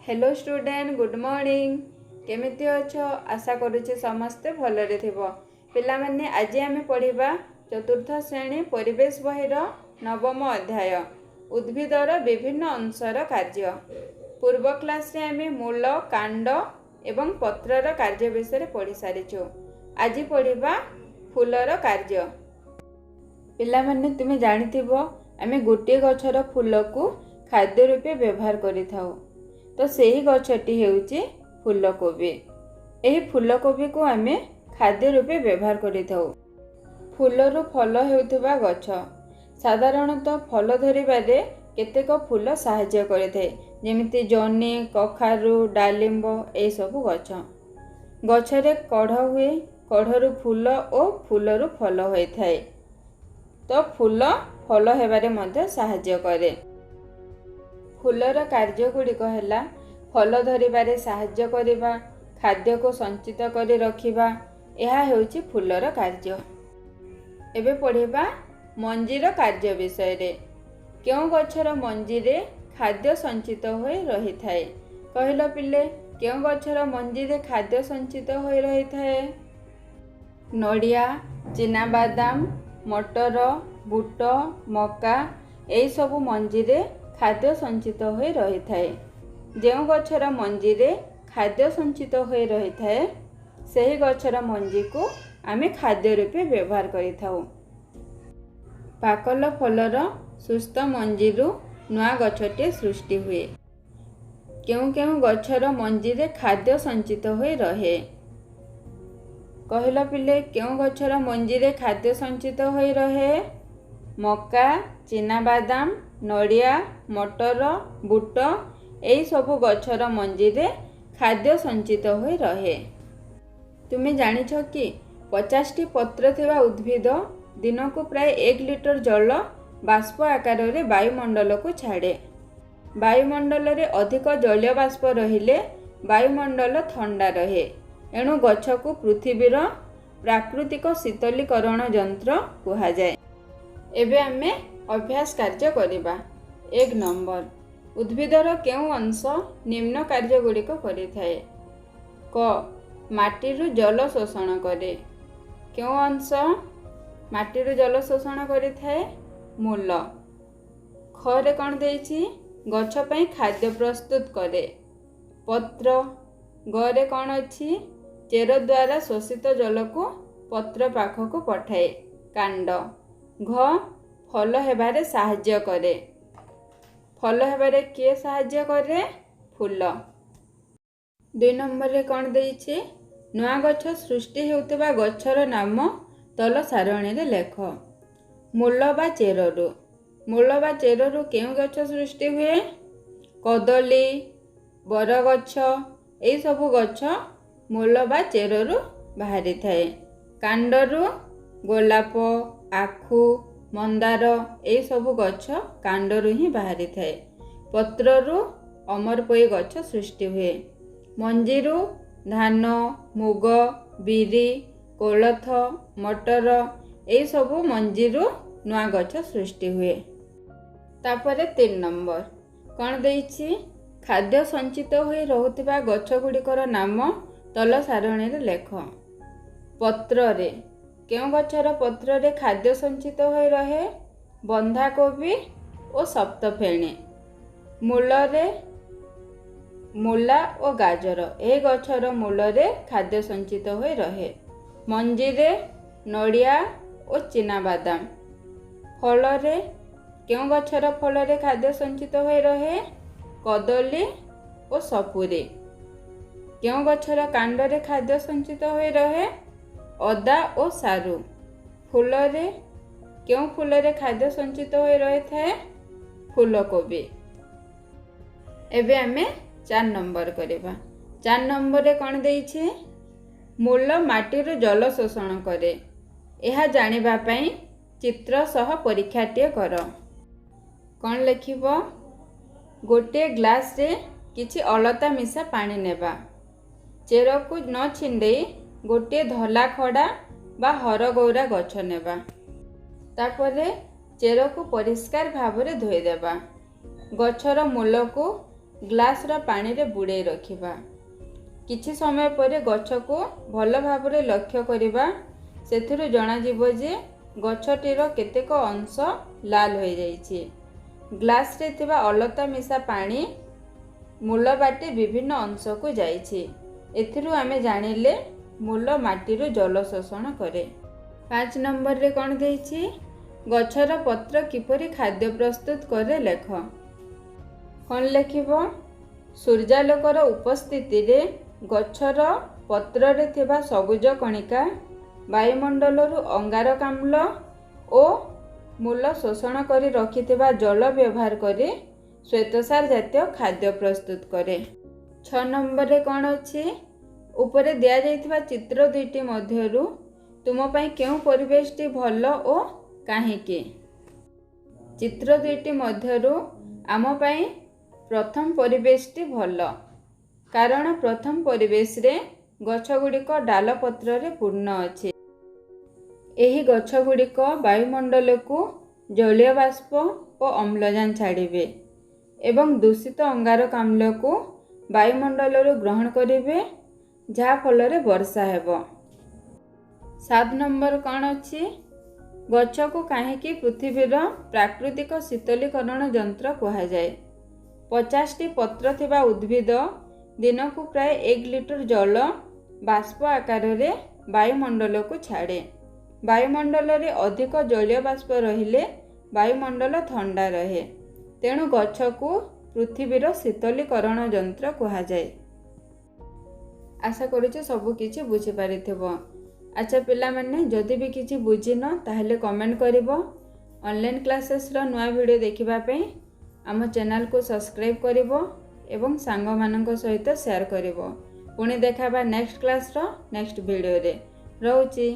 Hello student good morning केमिति अछ आशा करुचे समस्ते भलरे थिबो पिला माने आज आमे पढ़िबा चतुर्थ श्रेणी परिवेश बहिर नवम अध्याय उद्भिदर विभिन्न अंशर कार्य पूर्व क्लास रे आमे मूल कांड एवं पत्रर कार्य विषय पढ़ी सारिछु। आज पढ़िबा फूलर कार्य। पिला माने तुमे जानिथिबो आमे गोटे गछर फूल को खाद्य रूपे व्यवहार करिथाउ। तो सही गछटी हेउची फूलकोबी। एही फूलकोबी को आमे खाद्य रूपे व्यवहार करिथाउ। फूलरू फल हेउथबा गछ साधारणतः फल धरिबारे केतेक फूल सहाय्य करिथाय जेमिति जनी कखारु डालिंब ए सब गछ। गछरे कढ़ हुए कढ़रू फूल और फूलरू फल होइथाय। तो फूल फल हेबारे मध्ये सहाय्य करे। फूलर कार्य गुड़िक है फल धरिबारे साहाय्य करिबा खाद्य को संचित करी रखिबा यह हेउची फूलर कार्य। एबे पढ़िबा मंजीर कार्य विषय रे। क्यों गछर मंजी रे खाद्य संचित होई रही थाए कहलो पिले क्यों गछर मंजी रे खाद्य संचित होई रही थाए। नड़िया चिनाबादाम मटर बुट मका एई सबु मंजी रे खाद्य संचित होई रही थाए। जो गछर मंजी रे खाद्य संचित होई रही थाए सही गछर मंजी को आमे खाद्य रूपे व्यवहार करिथाउ। पाकल फलर सुस्थ मंजीरु नुआ गछटे सृष्टि हुए। क्यों क्यों गछर मंजी रे खाद्य संचित होई रहे कहलो पिले क्यों गछर मंजी रे खाद्य संचित होई रहे। मका चिनाबादाम नड़िया मटर बुट एई सबु गछर मंजी रे खाद्य संचित होई रहे। तुमे जानिछ कि 50 टी पत्र थिबा उद्भिद दिन को प्राय 1 लिटर जल बाष्प आकार रे वायुमंडल को छाड़े। वायुमंडल रे अधिक जलीय बाष्प रहिले वायुमंडल ठंडा रहे एणु गछ को पृथ्वीर प्राकृतिक शीतलीकरण यंत्र कुहा जाए। एबे आमे अभ्यास कार्य करिबा। 1 नंबर उद्भिदर केउ अंश निम्न कार्य गुड़िक करिथाए। क माटीरु जल शोषण करे। केउ अंश माटीरु जल शोषण करिथाए मूल। ख रे कोन देइछि गछ पई खाद्य प्रस्तुत करे। पत्र ग रे कोन अछि चेर द्वारा शोषित जल को पत्र पाख को पठाए। कांड घ फल हेबारे साहाय्य करे। फल हेबारे किए साहाय्य करे फूल। 2 नंबर रे कोन देइछि नुआ गछ सृष्टि हेउतबा गछर नाम तल सारणी रे लेख। मूल बा चेररू मूल बा चेररू केउ गछ सृष्टि हुए। कदली बरगछ एई सबु गछ मूल बा चेररू बाहरी थाए। कांडरू गोलाप आखु मंदार एई सबु गछ कांडरू ही बाहरी थाए। पत्ररू अमरपोई गछ सृष्टि हुए। मंजीरू धान मुग बिरी कोलथ मटर एई सबु मंजीरू नुआ गछ सृष्टि हुए। तापरे 3 नंबर कोन देइछि खाद्य संचित होई रहुतिबा गछ गुड़िकर नाम तल सारणी रे लेख। पत्र रे केउ गछर पत्र रे खाद्य संचित होई रहे। बंधाकोबी और सप्तफेणी। मूल रे मूला और गाजर ए गछर मूल रे खाद्य संचित होई रहे। मंजी रे नड़िया और चिनाबादाम। फल रे केउ गछर फल रे खाद्य संचित होई रहे। कदली और सपुरी। केउ गछर कांड रे खाद्य संचित होई रहे। अदा और सारू। फूल रे केउ फूल रे खाद्य संचित होई रही थाए फूलकोबी। एबे आमे 4 नंबर करिबा। 4 नंबर रे कोन देइछि मूल माटीरु जल शोषण करे। एहा जानिबा पई चित्र सह परीक्षाटिए कर। कोन लिखिबो गोटे ग्लास रे किछि अलता मिसा पानी नेबा। चेर को न छिंडेई गोटे धला खड़ा बा हरगौरा गछ नेबा। तापरे चेर को परिष्कार भाव रे धोई देबा। गछर मूल को ଗ୍ଲାସର ପାଣିରେ ବୁଡ଼େଇ ରଖିବା। କିଛି ସମୟ ପରେ ଗଛକୁ ଭଲ ଭାବରେ ଲକ୍ଷ୍ୟ କରିବା। ସେଥିରୁ ଜଣାଯିବ ଯେ ଗଛଟିର କେତେକ ଅଂଶ ଲାଲ ହୋଇଯାଇଛି। ଗ୍ଲାସରେ ଥିବା ଅଲତା ମିଶା ପାଣି ମୂଳ ବାଟେ ବିଭିନ୍ନ ଅଂଶକୁ ଯାଇଛି। ଏଥିରୁ ଆମେ ଜାଣିଲେ ମୂଳ ମାଟିରୁ ଜଳ ଶୋଷଣ କରେ। 5 ନମ୍ବରରେ କ'ଣ ଦେଇଛି? ଗଛର ପତ୍ର କିପରି ଖାଦ୍ୟ ପ୍ରସ୍ତୁତ କରେ ଲେଖ। କ'ଣ ଲେଖିବ? ସୂର୍ଯ୍ୟାଲୋକର ଉପସ୍ଥିତିରେ ଗଛର ପତ୍ରରେ ଥିବା ସବୁଜ କଣିକା ବାୟୁମଣ୍ଡଳରୁ ଅଙ୍ଗାରକାମ୍ଳ ଓ ମୂଳ ଶୋଷଣ କରି ରଖିଥିବା ଜଳ ବ୍ୟବହାର କରି ଶ୍ୱେତସାର ଜାତୀୟ ଖାଦ୍ୟ ପ୍ରସ୍ତୁତ କରେ। 6 ନମ୍ବରରେ କ'ଣ ଅଛି? ଉପରେ ଦିଆଯାଇଥିବା ଚିତ୍ର ଦୁଇଟି ମଧ୍ୟରୁ ତୁମ ପାଇଁ କେଉଁ ପରିବେଶଟି ଭଲ ଓ କାହିଁକି? ଚିତ୍ର ଦୁଇଟି ମଧ୍ୟରୁ ଆମ ପାଇଁ ପ୍ରଥମ ପରିବେଶଟି ଭଲ, କାରଣ ପ୍ରଥମ ପରିବେଶରେ ଗଛଗୁଡ଼ିକ ଡାଲପତ୍ରରେ ପୂର୍ଣ୍ଣ ଅଛି। ଏହି ଗଛଗୁଡ଼ିକ ବାୟୁମଣ୍ଡଳକୁ ଜଳୀୟ ବାଷ୍ପ ଓ ଅମ୍ଳଜାନ ଛାଡ଼ିବେ ଏବଂ ଦୂଷିତ ଅଙ୍ଗାରକାମ୍ଳକୁ ବାୟୁମଣ୍ଡଳରୁ ଗ୍ରହଣ କରିବେ, ଯାହା ଫଳରେ ବର୍ଷା ହେବ। 7 ନମ୍ବର କ'ଣ ଅଛି? ଗଛକୁ କାହିଁକି ପୃଥିବୀର ପ୍ରାକୃତିକ ଶୀତଳୀକରଣ ଯନ୍ତ୍ର କୁହାଯାଏ? 50ଟି ପତ୍ର ଥିବା ଉଦ୍ଭିଦ ଦିନକୁ ପ୍ରାୟ 1 ଲିଟର ଜଳ ବାଷ୍ପ ଆକାରରେ ବାୟୁମଣ୍ଡଳକୁ ଛାଡ଼େ। ବାୟୁମଣ୍ଡଳରେ ଅଧିକ ଜଳୀୟ ବାଷ୍ପ ରହିଲେ ବାୟୁମଣ୍ଡଳ ଥଣ୍ଡା ରହେ। ତେଣୁ ଗଛକୁ ପୃଥିବୀର ଶୀତଳୀକରଣ ଯନ୍ତ୍ର କୁହାଯାଏ। ଆଶା କରୁଛି ସବୁ କିଛି ବୁଝିପାରିଥିବ। ଆଚ୍ଛା ପିଲାମାନେ, ଯଦି ବି କିଛି ବୁଝିନ ତାହେଲେ କମେଣ୍ଟ କରିବ। ଅନଲାଇନ୍ କ୍ଲାସେସ୍ର ନୂଆ ଭିଡ଼ିଓ ଦେଖିବା ପାଇଁ ଆମ ଚ୍ୟାନେଲକୁ ସବସ୍କ୍ରାଇବ୍ କରିବ ଏବଂ ସାଙ୍ଗମାନଙ୍କ ସହିତ ସେୟାର କରିବ। ପୁଣି ଦେଖାବା ନେକ୍ସଟ କ୍ଲାସ୍ର ନେକ୍ସଟ ଭିଡ଼ିଓରେ। ରହୁଛି।